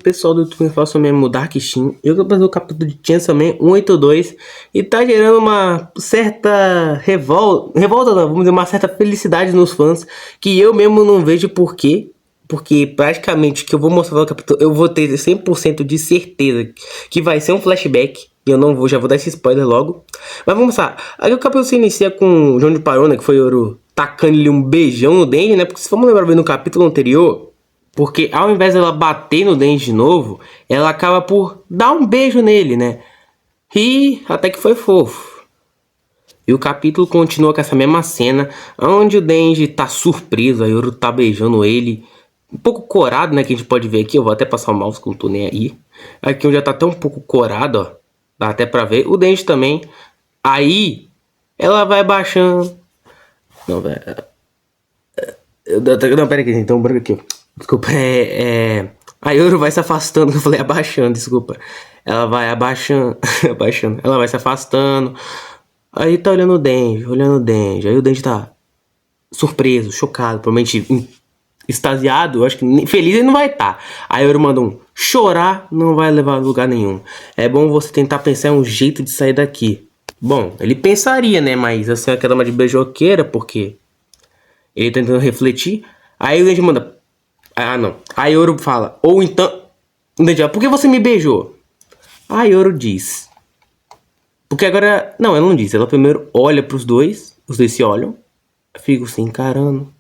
pessoal do YouTube fala sobre o Dark Shin. Eu tô fazendo o capítulo de Chainsaw Man 182 e tá gerando uma certa revolta não, vamos dizer, uma certa felicidade nos fãs, que eu mesmo não vejo por quê. Porque praticamente que eu vou mostrar no capítulo, eu vou ter 100% de certeza que vai ser um flashback. E eu não vou, já vou dar esse spoiler logo. Mas vamos lá. Aí o capítulo se inicia com o João de Parona, que foi o Yoro tacando-lhe um beijão no Denji, né? Porque se vamos lembrar bem no capítulo anterior, porque ao invés dela bater no Denji de novo, ela acaba por dar um beijo nele, né? E até que foi fofo. E o capítulo continua com essa mesma cena, onde o Denji tá surpreso, a Yoro tá beijando ele. Um pouco corado, né, que a gente pode ver aqui. Eu vou até passar o mouse que eu não tô nem aí. Aqui onde já tá até um pouco corado, ó. Dá até pra ver. O Denji também. Aí, ela vai baixando. Não, velho. Não, pera aqui, então, branco aqui. Desculpa, a Yoro vai se afastando. Eu falei abaixando, desculpa. Ela vai abaixando, abaixando. Ela vai se afastando. Aí tá olhando o Denji, olhando o Denji. Aí o Denji tá surpreso, chocado, provavelmente extasiado. Eu acho que feliz ele não vai estar. Aí a Yoro manda um chorar, não vai levar a lugar nenhum. É bom você tentar pensar um jeito de sair daqui. Bom, ele pensaria, né? Mas assim, aquela uma de beijoqueira, porque ele tá tentando refletir. Aí o Denji manda. Ah, não. Aí a Yoro fala. Ou então. O Denji fala, por que você me beijou? A Yoro diz. Porque agora. Não, ela não diz. Ela primeiro olha pros dois. Os dois se olham. Fico se encarando.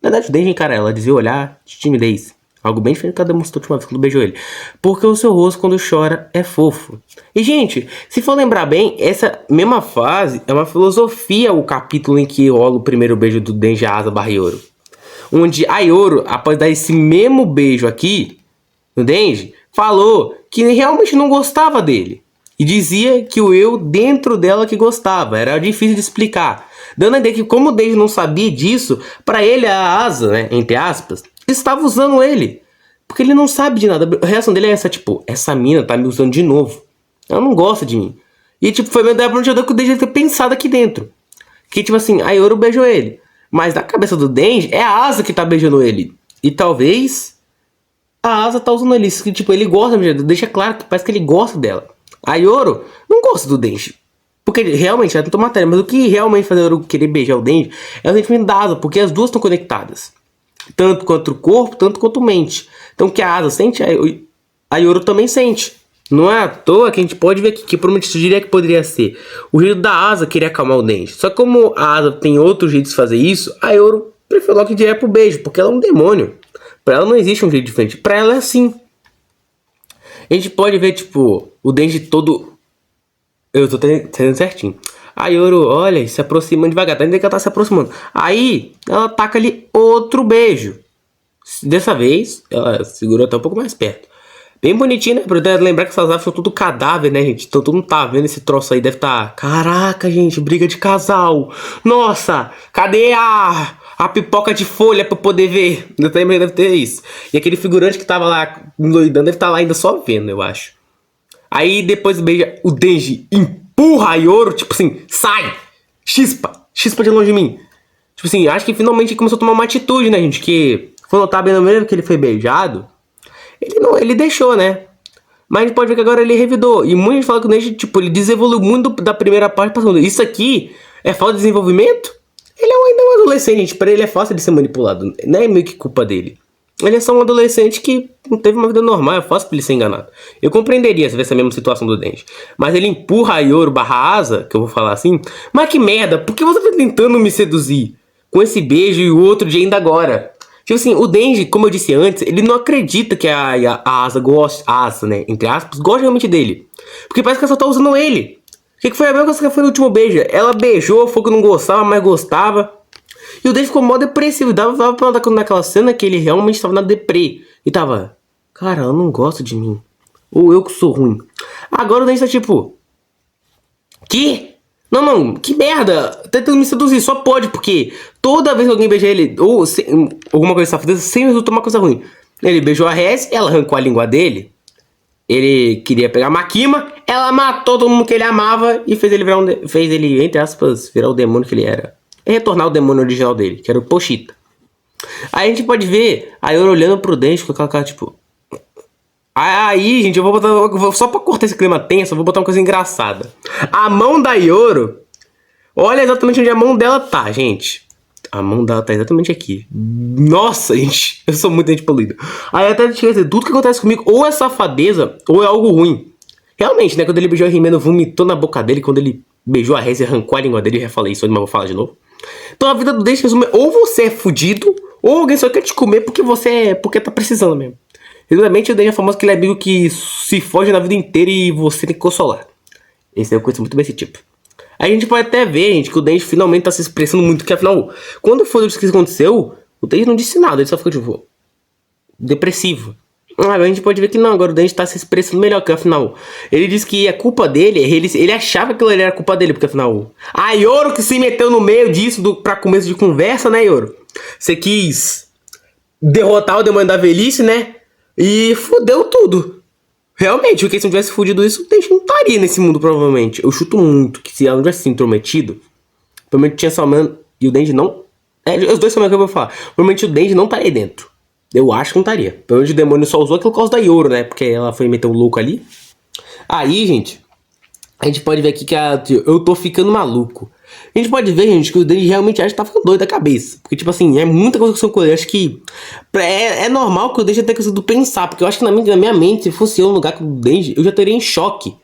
Na verdade, o Denji encara ela. Dizia olhar de timidez. Algo bem diferente que ela demonstrou a última vez quando beijou ele. Porque o seu rosto, quando chora, é fofo. E, gente, se for lembrar bem, essa mesma fase é uma filosofia, o capítulo em que rola o primeiro beijo do Denji Asa barra Yoro. Onde a Yoro, após dar esse mesmo beijo aqui, no Denji, falou que realmente não gostava dele. E dizia que o eu dentro dela que gostava. Era difícil de explicar. Dando a ideia que como o Denji não sabia disso, pra ele a Asa, né, entre aspas, estava usando ele. Porque ele não sabe de nada. A reação dele é essa, tipo, essa mina tá me usando de novo. Ela não gosta de mim. E tipo, foi meio da pronunciadora que o Denji ter pensado aqui dentro. Que tipo assim, a Yoro beijou ele. Mas na cabeça do Denji, é a Asa que tá beijando ele. E talvez a Asa tá usando ele. Que tipo, ele gosta, deixa claro que parece que ele gosta dela. A Yoro não gosta do Denji. Porque realmente, ela tentou matar ele. Mas o que realmente faz a Yoro querer beijar o Denji é o sentimento da Asa. Porque as duas estão conectadas. Tanto quanto o corpo, tanto quanto a mente. Então o que a Asa sente, a Yoro também sente. Não é à toa que a gente pode ver aqui, que provavelmente eu diria que poderia ser o jeito da Asa querer acalmar o Denji. Só que como a Asa tem outro jeito de fazer isso, a Yoro prefere logo ir direto pro beijo, porque ela é um demônio. Pra ela não existe um jeito diferente. Pra ela é assim. A gente pode ver, tipo, o Denji todo... Eu tô fazendo certinho. A Yoro, olha, se aproximando devagar. Tá entendendo que ela tá se aproximando. Aí, ela taca ali outro beijo. Dessa vez, ela segurou até um pouco mais perto. Bem bonitinho, né? Pra lembrar que essas aves são tudo cadáver, né, gente? Então todo mundo tá vendo esse troço aí. Deve tá... Caraca, gente, briga de casal. Nossa, cadê a pipoca de folha pra eu poder ver? Eu também deve ter isso. E aquele figurante que tava lá endoidando deve estar lá ainda só vendo, eu acho. Aí depois beija o Denji, empurra a Yoro, tipo assim, sai! Chispa de longe de mim. Tipo assim, acho que finalmente ele começou a tomar uma atitude, né, gente? Que quando eu tava vendo mesmo que ele foi beijado, ele deixou, né? Mas a gente pode ver que agora ele revidou. E muita gente fala que o Denji, tipo, ele desenvolveu muito da primeira parte pra segunda. Isso aqui é falta de desenvolvimento? Ele é ainda um adolescente, gente. Pra ele é fácil de ser manipulado. Não é meio que culpa dele. Ele é só um adolescente que não teve uma vida normal, é fácil pra ele ser enganado. Eu compreenderia se tivesse a mesma situação do Denji. Mas ele empurra a Yoro barra Asa, que eu vou falar assim. Mas que merda, por que você tá tentando me seduzir? Com esse beijo e o outro de ainda agora. Tipo assim, o Denji, como eu disse antes, ele não acredita que a Asa gosta, a Asa, né, entre aspas, gosta realmente dele. Porque parece que ela só tá usando ele. O que foi a mesma coisa que foi no último beijo? Ela beijou, foi que não gostava, mas gostava. E o Denji ficou mó depressivo. Dava pra notar naquela cena que ele realmente estava na deprê. E tava, cara, ela não gosta de mim. Ou eu que sou ruim. Agora o Denji tá tipo, que? Não, que merda. Tá tentando me seduzir, só pode, porque toda vez que alguém beija ele, ou alguma coisa safada, sempre resulta uma coisa ruim. Ele beijou a Rez, ela arrancou a língua dele. Ele queria pegar a Makima, ela matou todo mundo que ele amava e fez ele, entre aspas, virar o demônio que ele era. E retornar o demônio original dele, que era o Pochita. Aí a gente pode ver a Yoro olhando pro Denji com aquela cara tipo... Aí, gente, só pra cortar esse clima tenso, eu vou botar uma coisa engraçada. A mão da Yoro, olha exatamente onde a mão dela tá, gente. A mão dela tá exatamente aqui. Nossa, gente, eu sou muito gente poluída. Aí até te dizer, tudo que acontece comigo ou é safadeza ou é algo ruim. Realmente, né, quando ele beijou a Rimeno, vomitou na boca dele, quando ele beijou a Reza e arrancou a língua dele, eu já falei isso, mas vou falar de novo. Então a vida do Denji resume, ou você é fudido, ou alguém só quer te comer porque tá precisando mesmo. Geralmente o Denji é famoso que ele é amigo que se foge na vida inteira e você tem que consolar. Esse eu conheço muito bem esse tipo. Aí a gente pode até ver, gente, que o Denji finalmente tá se expressando muito, porque afinal, quando foi isso que aconteceu, o Denji não disse nada, ele só ficou tipo depressivo. Agora a gente pode ver que não, agora o Denji tá se expressando melhor, que afinal, ele disse que a culpa dele, ele achava que aquilo ali era culpa dele, porque afinal, a Yoro que se meteu no meio disso pra começo de conversa, né, Yoro? Você quis derrotar o demônio da velhice, né? E fudeu tudo. Realmente, porque se não tivesse fudido isso, o Denji não estaria nesse mundo, provavelmente. Eu chuto muito que se ela não tivesse se intrometido, provavelmente tinha Salman e o Denji não. Os dois Salman que eu vou falar. Provavelmente o Denji não estaria dentro. Eu acho que não estaria. Provavelmente o demônio só usou aquilo por causa da Yoro, né? Porque ela foi meter um louco ali. Aí, gente, a gente pode ver aqui que eu tô ficando maluco. A gente pode ver, gente, que o Denji realmente acha que tá ficando doido da cabeça. Porque, tipo assim, é muita coisa com ele. Eu acho que é normal que o Denji tenha conseguido pensar. Porque eu acho que na minha mente, se fosse eu no lugar com o Denji, eu já teria em choque.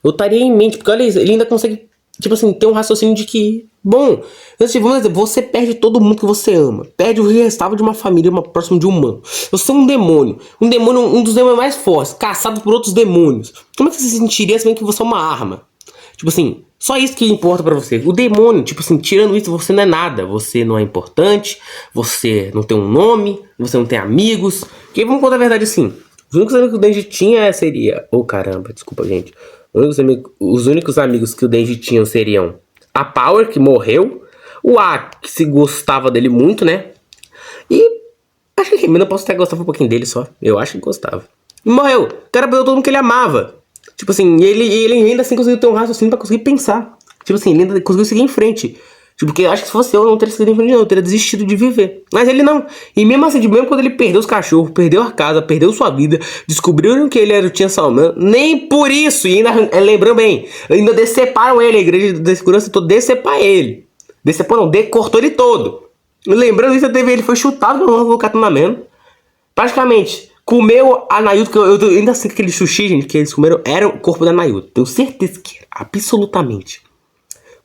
Eu estaria em mente. Porque olha isso, ele ainda consegue, tipo assim, ter um raciocínio de que, bom, vamos dizer, você perde todo mundo que você ama. Perde o restavo de uma família próximo de um humano. Você é um demônio. Um demônio, um dos demônios mais fortes, caçado por outros demônios. Como é que você se sentiria sabendo que você é uma arma? Tipo assim, só isso que importa pra você. O demônio, tipo assim, tirando isso, você não é nada. Você não é importante, você não tem um nome, você não tem amigos. Porque vamos contar a verdade assim. Os únicos amigos que o Denji tinha seria... Oh, caramba, desculpa, gente. Os únicos amigos que o Denji tinha seriam a Power, que morreu. O A, que se gostava dele muito, né? E acho que a Rimena posso até gostar um pouquinho dele só. Eu acho que gostava. E morreu. O cara perdeu todo mundo que ele amava. Tipo assim, ele ainda assim conseguiu ter um raciocínio pra conseguir pensar. Tipo assim, ele ainda conseguiu seguir em frente. Tipo, porque eu acho que se fosse eu não teria seguido em frente, não. Eu teria desistido de viver. Mas ele não. E mesmo assim, mesmo quando ele perdeu os cachorros, perdeu a casa, perdeu sua vida, descobriram que ele era o Tien Salman, nem por isso, e ainda, lembrando bem, ainda deceparam ele, a igreja da segurança tentou decepar ele. Decepou não, cortou ele todo. Lembrando isso, ele foi chutado pelo Katana Man. Praticamente. Comeu a Naruto, que eu ainda sei que aquele sushi, gente, que eles comeram era o corpo da Naruto. Tenho certeza que era, absolutamente.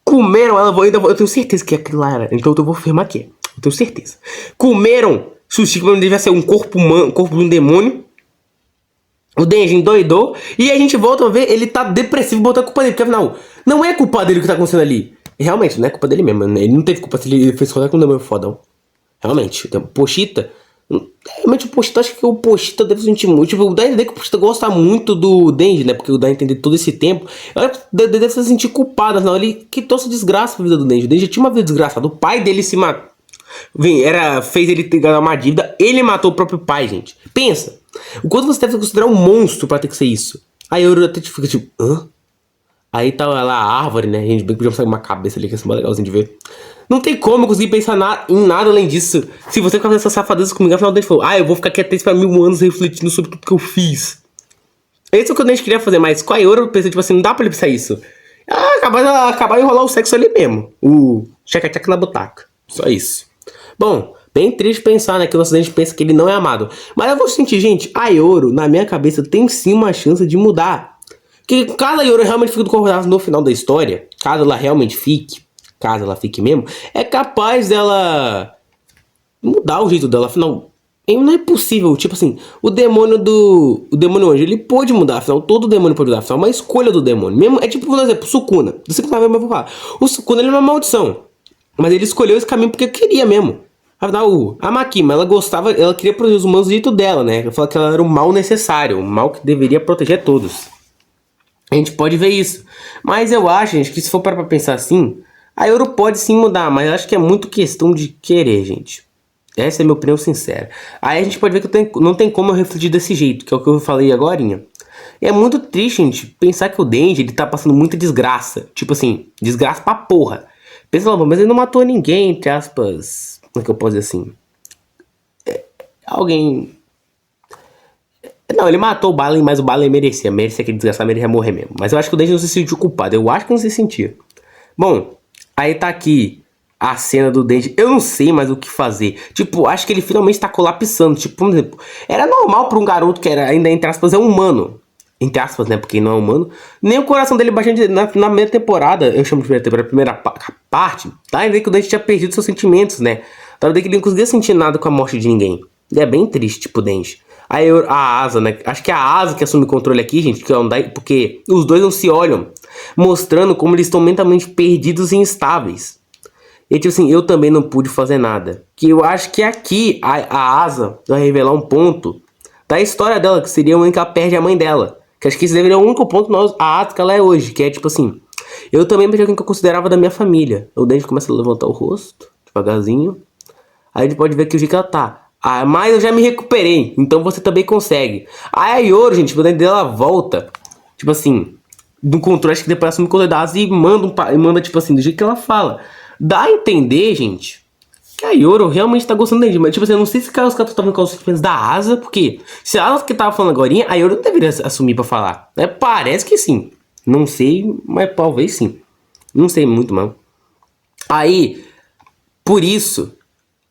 Comeram ela, eu tenho certeza que aquilo lá era. Então eu vou afirmar que é. Eu tenho certeza. Comeram sushi, que devia ser um corpo humano, um corpo de um demônio. O Denji endoidou. E a gente volta a ver, ele tá depressivo, botando a culpa dele. Porque afinal, não é culpa dele o que tá acontecendo ali. Realmente, não é culpa dele mesmo. Ele não teve culpa se ele fez contato com um demônio fodão. Realmente. Então, Pochita... Realmente o Pochita, acho que o Pochita deve sentir muito. Tipo, dá a ideia que o Pochita gosta muito do Denji, né? Porque dá a entender todo esse tempo. Ela deve se sentir culpada, afinal, ele que trouxe desgraça pra vida do Denji. O Denji tinha uma vida desgraçada. O pai dele se matou. Fez ele ganhar uma dívida. Ele matou o próprio pai, gente. Pensa. O quanto você deve considerar um monstro pra ter que ser isso. Aí eu até fica tipo, hã? Aí tá lá a árvore, né? A gente bem que podia sair uma cabeça ali, que é legalzinho de ver. Não tem como eu conseguir pensar em nada além disso. Se você ficar fazendo essa safadeza comigo, afinal o Denji falou, eu vou ficar aqui até para 1000 anos refletindo sobre tudo que eu fiz. Esse é o que o Denji queria fazer, mas com a Yoro eu pensei, tipo assim, não dá pra ele pensar isso. Acabar de enrolar o sexo ali mesmo. O tchaca-tchaca na butaca. Só isso. Bom, bem triste pensar, né, que o nosso Denji pensa que ele não é amado. Mas eu vou sentir, gente, a Yoro, na minha cabeça, tem sim uma chance de mudar. Que caso a Yoro realmente fique concordada no final da história, caso ela realmente fique, caso ela fique mesmo, é capaz dela mudar o jeito dela, afinal, não é possível, tipo assim, o demônio anjo, ele pode mudar, afinal, todo demônio pode mudar, afinal, é uma escolha do demônio, mesmo, é tipo, por exemplo, o Sukuna, você que sabe, eu vou falar, o Sukuna, ele é uma maldição, mas ele escolheu esse caminho porque queria mesmo, afinal, a Makima, ela queria proteger os humanos do jeito dela, né, ela falou que ela era o mal necessário, o mal que deveria proteger todos. A gente pode ver isso. Mas eu acho, gente, que se for para pensar assim, a Yoro pode sim mudar, mas eu acho que é muito questão de querer, gente. Essa é a minha opinião sincera. Aí a gente pode ver que não tem como eu refletir desse jeito, que é o que eu falei agorinha. E é muito triste, gente, pensar que o Denji, ele tá passando muita desgraça. Tipo assim, desgraça pra porra. Pensa lá, mas ele não matou ninguém, entre aspas. Como é que eu posso dizer assim? Alguém... Não, ele matou o Balen, mas o Balen merecia. Merecia aquele desgraçado, merecia morrer mesmo. Mas eu acho que o Denji não se sentiu culpado. Eu acho que não se sentia. Bom, aí tá aqui a cena do Denji. Eu não sei mais o que fazer. Tipo, acho que ele finalmente tá colapsando. Tipo, por exemplo, era normal pra um garoto que era, ainda entre aspas, é humano. Entre aspas, né? Porque não é humano. Nem o coração dele baixando na primeira temporada. Eu chamo de primeira temporada, primeira parte. Tá? Ainda que o Denji tinha perdido seus sentimentos, né? Tava vendo que ele não conseguia sentir nada com a morte de ninguém. E é bem triste, tipo, o Denji. Aí a Asa, né? Acho que é a Asa que assume o controle aqui, gente. Que é um porque os dois não se olham. Mostrando como eles estão mentalmente perdidos e instáveis. E tipo assim, eu também não pude fazer nada. Que eu acho que aqui a Asa vai revelar um ponto da história dela, que seria uma que ela perde a mãe dela. Que acho que esse deveria ser o único ponto a Asa que ela é hoje. Que é tipo assim, eu também perdi alguém que eu considerava da minha família. O Denji começa a levantar o rosto, devagarzinho. Aí a gente pode ver que o jeito que ela tá. Ah, mas eu já me recuperei, então você também consegue. Aí a Yoro, gente, o poder dela volta. Tipo assim, do controle, acho que depois assume o controle da Asa e manda, tipo assim, do jeito que ela fala. Dá a entender, gente, que a Yoro realmente tá gostando dele. Mas, tipo assim, eu não sei se os caras estavam com os sentimentos da Asa, porque se a Asa que tava falando agora, a Yoro não deveria assumir pra falar. Né? Parece que sim. Não sei, mas talvez sim. Não sei muito, mal. Aí, por isso,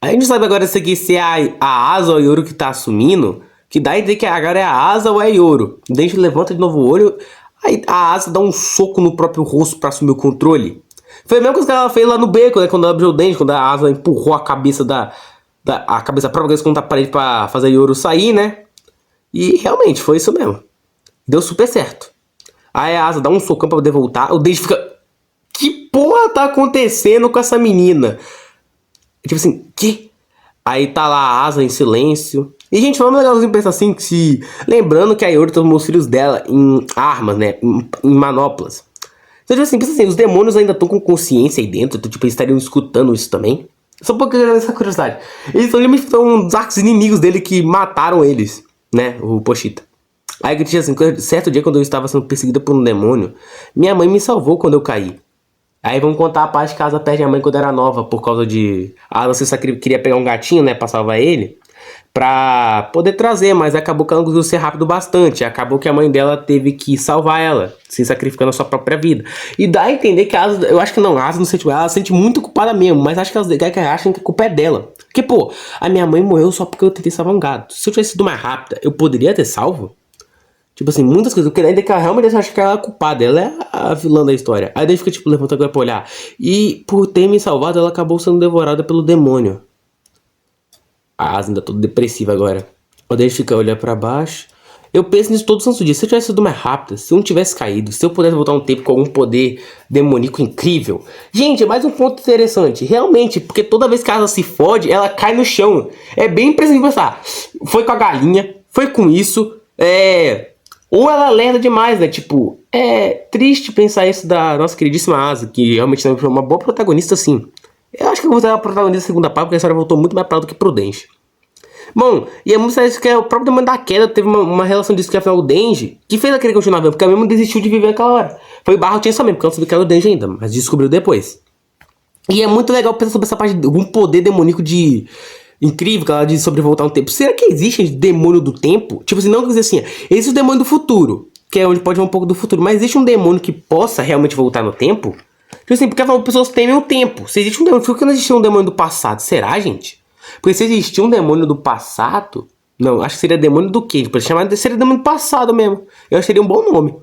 a gente sabe agora se aqui se é a Asa ou a Yoro que tá assumindo, que dá a ideia que agora é a Asa ou é a Yoro. O Denji levanta de novo o olho, aí a Asa dá um soco no próprio rosto pra assumir o controle. Foi a mesma coisa que ela fez lá no beco, né? Quando ela abriu o dente, quando a Asa empurrou a cabeça a cabeça própria contra a parede pra fazer a Yoro sair, né? E realmente, foi isso mesmo. Deu super certo. Aí a Asa dá um socão pra poder voltar. O Denji fica... Que porra tá acontecendo com essa menina? Tipo assim, que? Aí tá lá a Asa em silêncio. E, gente, vamos legalzinho pensar assim, que se... Lembrando que a Yoro transformou os filhos dela em armas, né? Em manoplas. Então, tipo assim, pensa assim, os demônios ainda estão com consciência aí dentro, então, tipo, eles estariam escutando isso também. Só um pouquinho dessa curiosidade. Eles são uns arcos inimigos dele que mataram eles, né? O Pochita. Aí que tinha assim, certo dia quando eu estava sendo perseguida por um demônio, minha mãe me salvou quando eu caí. Aí vamos contar a parte que a Asa perde a mãe quando era nova, por causa de... A Asa queria pegar um gatinho, né, pra salvar ele, pra poder trazer, mas acabou que ela não conseguiu ser rápido bastante. Acabou que a mãe dela teve que salvar ela, se sacrificando a sua própria vida. E dá a entender que a Asa... Eu acho que não, a Asa não sente... Ela se sente muito culpada mesmo, mas acho que elas acham que a culpa é dela. Porque, pô, a minha mãe morreu só porque eu tentei salvar um gato. Se eu tivesse sido mais rápida, eu poderia ter salvo? Tipo assim, muitas coisas. Eu queria ainda que ela realmente acha que ela é a culpada. Ela é a vilã da história. Aí daí fica, tipo, levantando agora pra olhar. E por ter me salvado, ela acabou sendo devorada pelo demônio. A Asa ainda toda depressiva agora. O Denji fica olhando pra baixo. Eu penso nisso todo santo dia. Se eu tivesse sido mais rápida, se eu não tivesse caído, se eu pudesse voltar um tempo com algum poder demoníaco incrível. Gente, é mais um ponto interessante. Realmente, porque toda vez que a Asa se fode, ela cai no chão. É bem impressionante pensar. Foi com a galinha, foi com isso. Ou ela lerda demais, né? Tipo, é triste pensar isso da nossa queridíssima Asa, que realmente foi uma boa protagonista, sim. Eu acho que eu vou usar a protagonista da segunda parte, porque a história voltou muito mais pra ela do que pro Denji. Bom, e é muito sério que o próprio demônio da queda teve uma relação disso que afinal o Denji, que fez aquele continuar vendo, porque ela mesmo desistiu de viver naquela hora. Foi barra tinha também, porque ela não sabia que era o Denji ainda, mas descobriu depois. E é muito legal pensar sobre essa parte de algum poder demoníaco de... Incrível que ela diz sobre voltar no tempo. Será que existe demônio do tempo? Tipo assim, não quer dizer assim, existe o demônio do futuro, que é onde pode ver um pouco do futuro, mas existe um demônio que possa realmente voltar no tempo? Tipo assim, porque as pessoas temem o tempo. Se existe um demônio, por que não existe um demônio do passado? Será, gente? Porque se existir um demônio do passado... Não, acho que seria demônio do quê? Tipo, seria demônio do passado mesmo. Eu acho que seria um bom nome.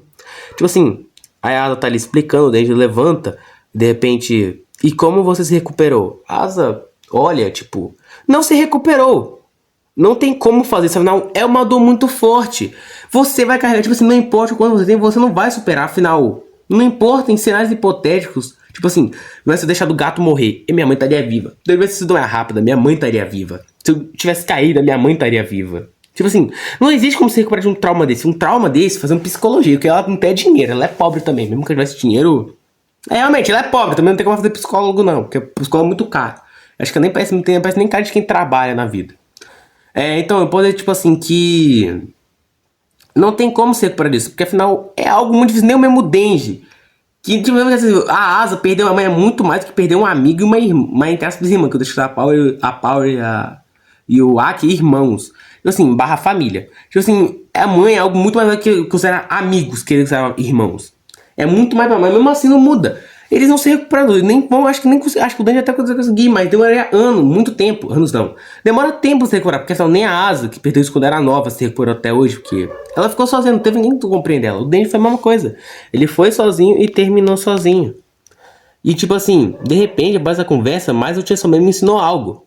Tipo assim, a Asa tá ali explicando, o Denji levanta, de repente... E como você se recuperou? Asa, olha, tipo... Não se recuperou. Não tem como fazer isso. Afinal, é uma dor muito forte. Você vai carregar, tipo assim, não importa o quanto você tem, você não vai superar. Afinal, não importa em cenários hipotéticos. Tipo assim, não é se eu deixar do gato morrer e minha mãe estaria viva. Se eu tivesse sido mais rápida, minha mãe estaria viva. Se eu tivesse caído, minha mãe estaria viva. Tipo assim, não existe como se recuperar de um trauma desse. Um trauma desse fazendo psicologia, porque ela não tem dinheiro, ela é pobre também. Mesmo que ela tivesse dinheiro... realmente, ela é pobre, também não tem como fazer psicólogo não, porque psicólogo é muito caro. Acho que nem parece nem cara de quem trabalha na vida. Então, eu posso dizer, tipo assim, que... Não tem como se recuperar disso, porque afinal é algo muito difícil, nem o mesmo Denji. Que, tipo, a Asa perdeu a mãe é muito mais do que perder um amigo e uma irmã, entre aspas, irmã, que eu deixo a Power e o Aki irmãos. Tipo assim, barra família. Tipo assim, a mãe é algo muito mais que considerar amigos que eles consideram irmãos. É muito mais, mas mesmo assim não muda. Eles não se recuperaram, nem vão, acho que o Denji até conseguir, mas demoraria anos, muito tempo, anos não. Demora tempo pra se recuperar, porque nem a Asa, que perdeu isso quando era nova, se recuperou até hoje, porque ela ficou sozinha, não teve ninguém que compreender ela. O Denji foi a mesma coisa. Ele foi sozinho e terminou sozinho. E tipo assim, de repente, a base da conversa, mais o Chainsaw Man me ensinou algo.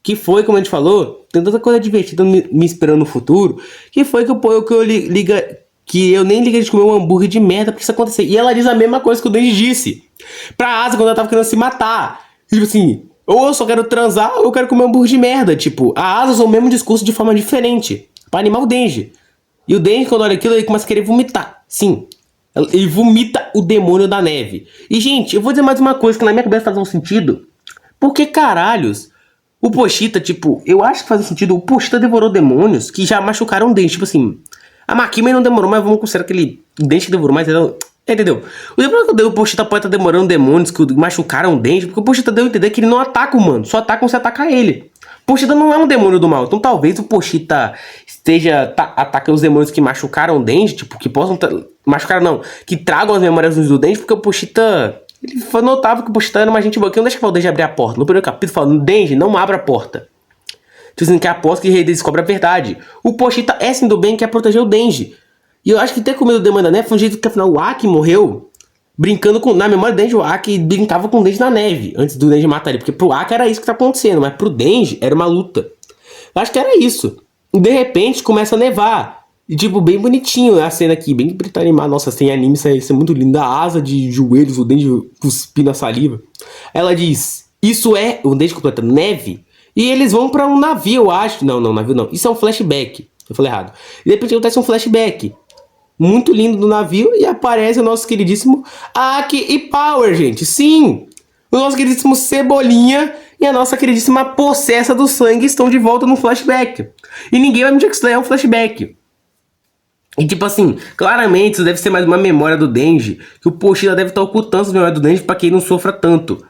Que foi, como a gente falou, tem tanta coisa divertida me esperando no futuro, que foi que que eu nem liguei de comer um hambúrguer de merda pra isso acontecer. E ela diz a mesma coisa que o Denji disse pra Asa quando ela tava querendo se matar. Tipo assim, ou eu só quero transar ou eu quero comer um hambúrguer de merda. Tipo, a Asa usou o mesmo discurso de forma diferente pra animar o Denji. E o Denji, quando olha aquilo, ele começa a querer vomitar. Sim, ele vomita o demônio da neve. E, gente, eu vou dizer mais uma coisa que na minha cabeça faz um sentido. Por que caralhos o Pochita, tipo, eu acho que faz sentido. O Pochita devorou demônios que já machucaram o Denji. Tipo assim, a Makima não demorou, mas vamos considerar que ele Denji que devorou mais. Entendeu? O Pochita pode estar demorando demônios que machucaram o Denji, porque o Pochita deu a entender que ele não ataca o humano, só ataca quando você ataca ele. O Pochita não é um demônio do mal, então talvez o Pochita esteja atacando os demônios que machucaram o Denji, tipo, que possam machucar não, que tragam as memórias do Denji, porque o Pochita, ele foi notável que o Pochita era uma gente boa, que não deixa o Denji abrir a porta. No primeiro capítulo fala, Denji, não abra a porta. Dizendo que aposta que o rei descobre a verdade. O Pochita é sim do bem, quer proteger o Denji. E eu acho que ter comido o demônio da neve foi um jeito que afinal o Aki morreu brincando com. Na memória do Denji, o Aki brincava com o Denji na neve antes do Denji matar ele. Porque pro Aki era isso que tá acontecendo, mas pro Denji era uma luta. Eu acho que era isso. E de repente começa a nevar. E tipo, bem bonitinho a cena aqui, bem bonito animar. Nossa, sem anime, isso é muito lindo. A asa de joelhos, o Denji cuspindo a saliva. Ela diz: isso é. O Denji completa neve. E eles vão pra um navio, eu acho. Não, navio não. Isso é um flashback. Eu falei errado. E de repente acontece um flashback muito lindo do navio e aparece o nosso queridíssimo Aki e Power, gente. Sim! O nosso queridíssimo Cebolinha e a nossa queridíssima Possessa do Sangue estão de volta no flashback. E ninguém vai me dizer que isso daí é um flashback. E tipo assim, claramente isso deve ser mais uma memória do Denji, que o Pochita deve estar ocultando as memórias do Denji pra que ele não sofra tanto.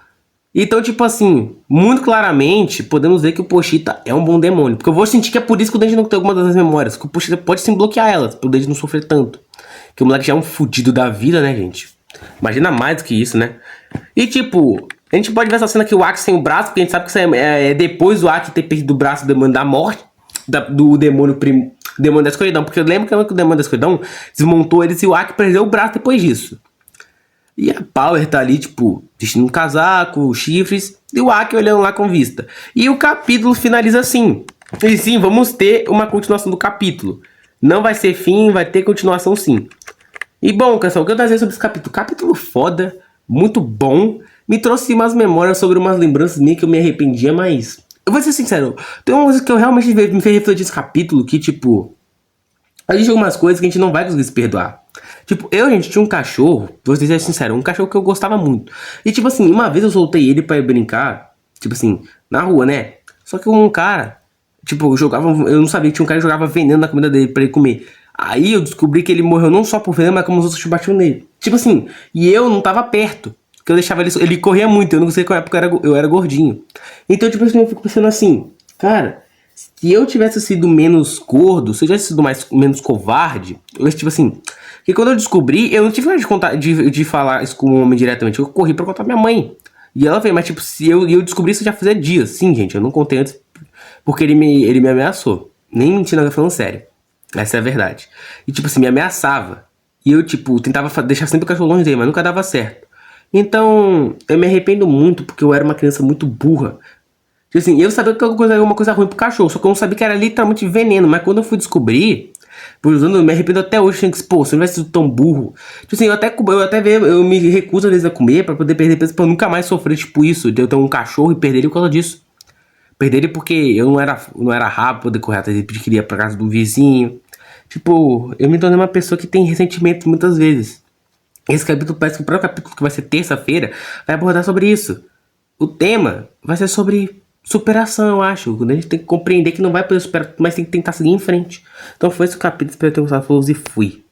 Então, tipo assim, muito claramente, podemos ver que o Pochita é um bom demônio. Porque eu vou sentir que é por isso que o Denji não tem alguma das memórias. Que o Pochita pode sim bloquear elas, pro Denji não sofrer tanto. Que o moleque já é um fudido da vida, né, gente? Imagina mais do que isso, né? E tipo, a gente pode ver essa cena que o Aki sem o braço, porque a gente sabe que isso é depois do Aki ter perdido o braço do demônio da morte, do demônio da escuridão. Porque eu lembro que o demônio da escuridão desmontou eles e o Aki perdeu o braço depois disso. E a Power tá ali, tipo, vestindo um casaco, chifres, e o Aki olhando lá com vista. E o capítulo finaliza assim. E sim, vamos ter uma continuação do capítulo. Não vai ser fim, vai ter continuação sim. E bom, pessoal, o que eu tô dizendo sobre esse capítulo? Capítulo foda, muito bom. Me trouxe umas memórias sobre umas lembranças minhas que eu me arrependia, mas... Eu vou ser sincero, tem uma coisa que eu realmente me fez refletir nesse capítulo, que tipo... A gente tem algumas coisas que a gente não vai conseguir se perdoar. Tipo, gente, tinha um cachorro, vou ser sincero, um cachorro que eu gostava muito. E tipo assim, uma vez eu soltei ele pra ir brincar, tipo assim, na rua, né? Só que um cara, tipo, eu não sabia que tinha um cara que jogava veneno na comida dele pra ele comer. Aí eu descobri que ele morreu não só por veneno, mas como os outros batiam nele. Tipo assim, e eu não tava perto. Porque eu deixava ele corria muito, eu não sei qual época eu era gordinho. Então, tipo assim, eu fico pensando assim, cara... Se eu tivesse sido menos gordo, se eu tivesse sido menos covarde, eu tipo assim... Porque quando eu descobri, eu não tive de falar isso com o homem diretamente. Eu corri pra contar pra minha mãe. E ela veio, mas tipo, se eu descobri isso já fazia dias. Sim, gente, eu não contei antes porque ele me ameaçou. Nem mentindo, eu falando sério. Essa é a verdade. E tipo assim, me ameaçava. E eu, tipo, tentava deixar sempre o cachorro longe dele, mas nunca dava certo. Então, eu me arrependo muito porque eu era uma criança muito burra. Tipo assim, eu sabia que era uma coisa ruim pro cachorro, só que eu não sabia que era literalmente veneno. Mas quando eu fui descobrir, eu me arrependo até hoje, que, pô, se eu não tivesse sido tão burro. Tipo assim, eu me recuso às vezes a comer pra poder perder peso, pra eu nunca mais sofrer, tipo isso, de eu ter um cachorro e perder ele por causa disso. Perder ele porque eu não era rápido poder correr atrás dele, porque queria ir pra casa do vizinho. Tipo, eu me tornei uma pessoa que tem ressentimento muitas vezes. Esse capítulo parece que o próprio capítulo que vai ser terça-feira vai abordar sobre isso. O tema vai ser sobre superação, eu acho. Quando a gente tem que compreender que não vai poder superar, mas tem que tentar seguir em frente. Então foi esse o capítulo. Espero ter gostado. Falou e fui.